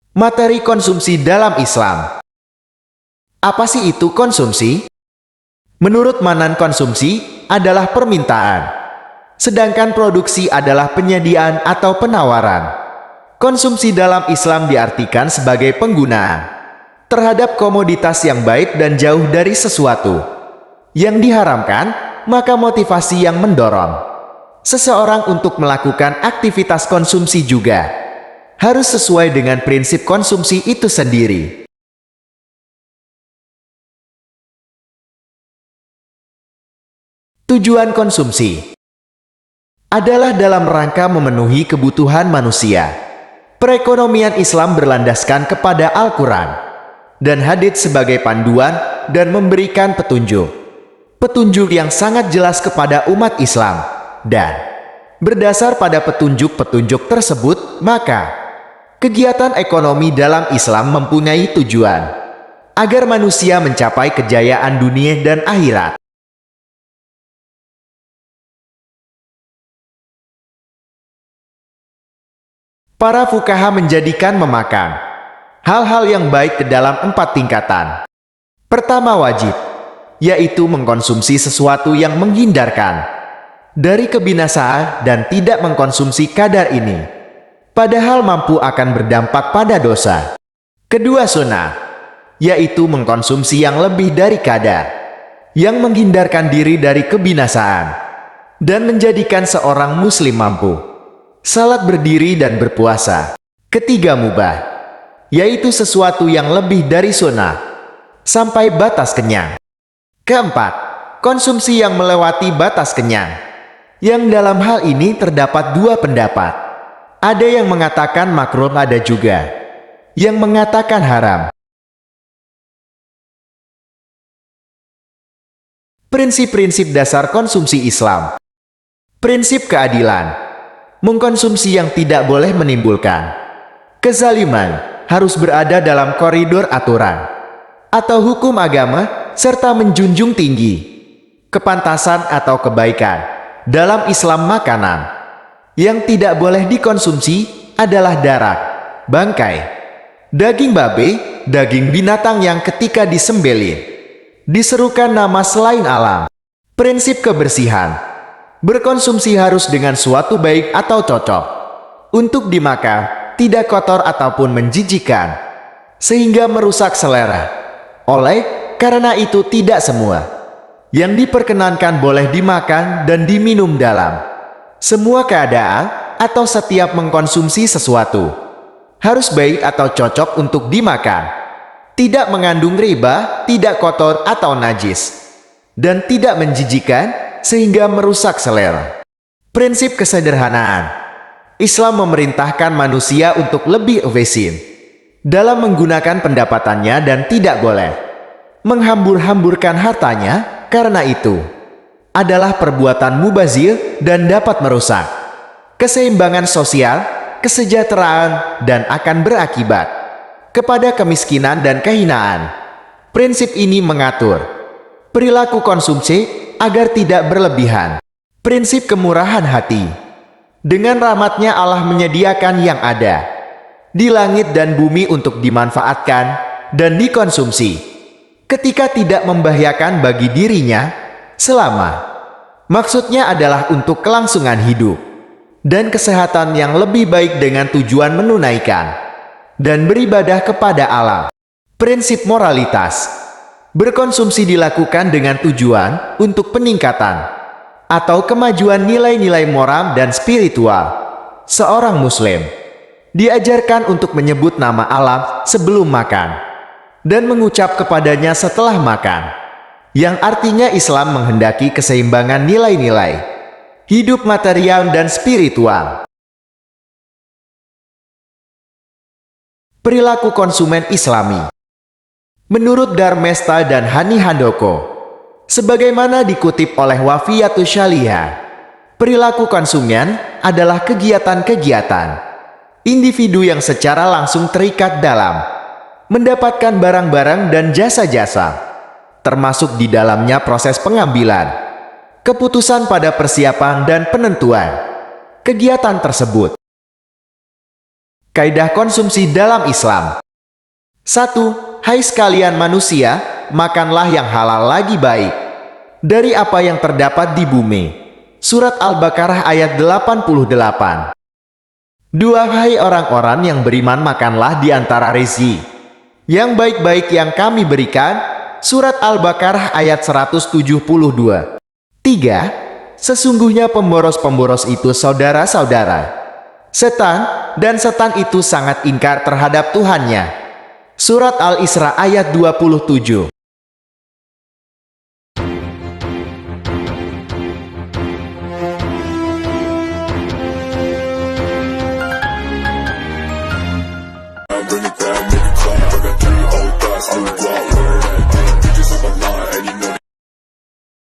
Materi konsumsi dalam Islam. Apa sih itu konsumsi? Menurut Manan, konsumsi adalah permintaan, sedangkan produksi adalah penyediaan atau penawaran. Konsumsi dalam Islam diartikan sebagai penggunaan terhadap komoditas yang baik dan jauh dari sesuatu yang diharamkan, maka motivasi yang mendorong seseorang untuk melakukan aktivitas konsumsi juga harus sesuai dengan prinsip konsumsi itu sendiri. Tujuan konsumsi adalah dalam rangka memenuhi kebutuhan manusia. Perekonomian Islam berlandaskan kepada Al-Quran dan hadits sebagai panduan dan memberikan petunjuk. Petunjuk yang sangat jelas kepada umat Islam, dan berdasar pada petunjuk-petunjuk tersebut, maka kegiatan ekonomi dalam Islam mempunyai tujuan agar manusia mencapai kejayaan dunia dan akhirat. Para fuqaha menjadikan memakan hal-hal yang baik ke dalam 4 tingkatan. Pertama, wajib, yaitu mengkonsumsi sesuatu yang menghindarkan dari kebinasaan dan tidak mengkonsumsi kadar ini, padahal mampu akan berdampak pada dosa. Kedua, sunnah, yaitu mengkonsumsi yang lebih dari kadar, yang menghindarkan diri dari kebinasaan, dan menjadikan seorang muslim mampu salat berdiri dan berpuasa. Ketiga, mubah, yaitu sesuatu yang lebih dari sunnah, sampai batas kenyang. Keempat, konsumsi yang melewati batas kenyang, yang dalam hal ini terdapat 2 pendapat. Ada yang mengatakan makruh, ada juga yang mengatakan haram. Prinsip-prinsip dasar konsumsi Islam. Prinsip keadilan. Mengkonsumsi yang tidak boleh menimbulkan kezaliman, harus berada dalam koridor aturan atau hukum agama, serta menjunjung tinggi kepantasan atau kebaikan. Dalam Islam, makanan yang tidak boleh dikonsumsi adalah darah, bangkai, daging babi, daging binatang yang ketika disembelih diserukan nama selain Allah. Prinsip kebersihan. Berkonsumsi harus dengan suatu baik atau cocok untuk dimakan, tidak kotor ataupun menjijikkan sehingga merusak selera. Karena itu tidak semua yang diperkenankan boleh dimakan dan diminum dalam semua keadaan, atau setiap mengkonsumsi sesuatu harus baik atau cocok untuk dimakan, tidak mengandung riba, tidak kotor atau najis, dan tidak menjijikkan sehingga merusak selera. Prinsip kesederhanaan. Islam memerintahkan manusia untuk lebih efisien dalam menggunakan pendapatannya dan tidak boleh menghambur-hamburkan hartanya, karena itu adalah perbuatan mubazir dan dapat merusak keseimbangan sosial, kesejahteraan, dan akan berakibat kepada kemiskinan dan kehinaan. Prinsip ini mengatur perilaku konsumsi agar tidak berlebihan. Prinsip kemurahan hati. Dengan rahmatnya Allah menyediakan yang ada di langit dan bumi untuk dimanfaatkan dan dikonsumsi ketika tidak membahayakan bagi dirinya, selama maksudnya adalah untuk kelangsungan hidup dan kesehatan yang lebih baik dengan tujuan menunaikan dan beribadah kepada Allah. Prinsip moralitas. Berkonsumsi dilakukan dengan tujuan untuk peningkatan atau kemajuan nilai-nilai moral dan spiritual. Seorang muslim diajarkan untuk menyebut nama Allah sebelum makan dan mengucap kepadanya setelah makan, yang artinya Islam menghendaki keseimbangan nilai-nilai hidup material dan spiritual. Perilaku konsumen Islami. Menurut Darmesta dan Hani Handoko, sebagaimana dikutip oleh Wafiyatus Syalihah, perilaku konsumen adalah kegiatan-kegiatan individu yang secara langsung terikat dalam mendapatkan barang-barang dan jasa-jasa, termasuk di dalamnya proses pengambilan keputusan pada persiapan dan penentuan kegiatan tersebut. Kaidah konsumsi dalam Islam. 1. Hai sekalian manusia, makanlah yang halal lagi baik dari apa yang terdapat di bumi. Surat Al-Baqarah ayat 88. 2. Hai orang-orang yang beriman, makanlah di antara rezeki yang baik-baik yang kami berikan. Surat Al-Baqarah ayat 172. 3. Sesungguhnya pemboros-pemboros itu saudara-saudara setan, dan setan itu sangat ingkar terhadap Tuhannya. Surat Al-Isra ayat 27. Bring it down.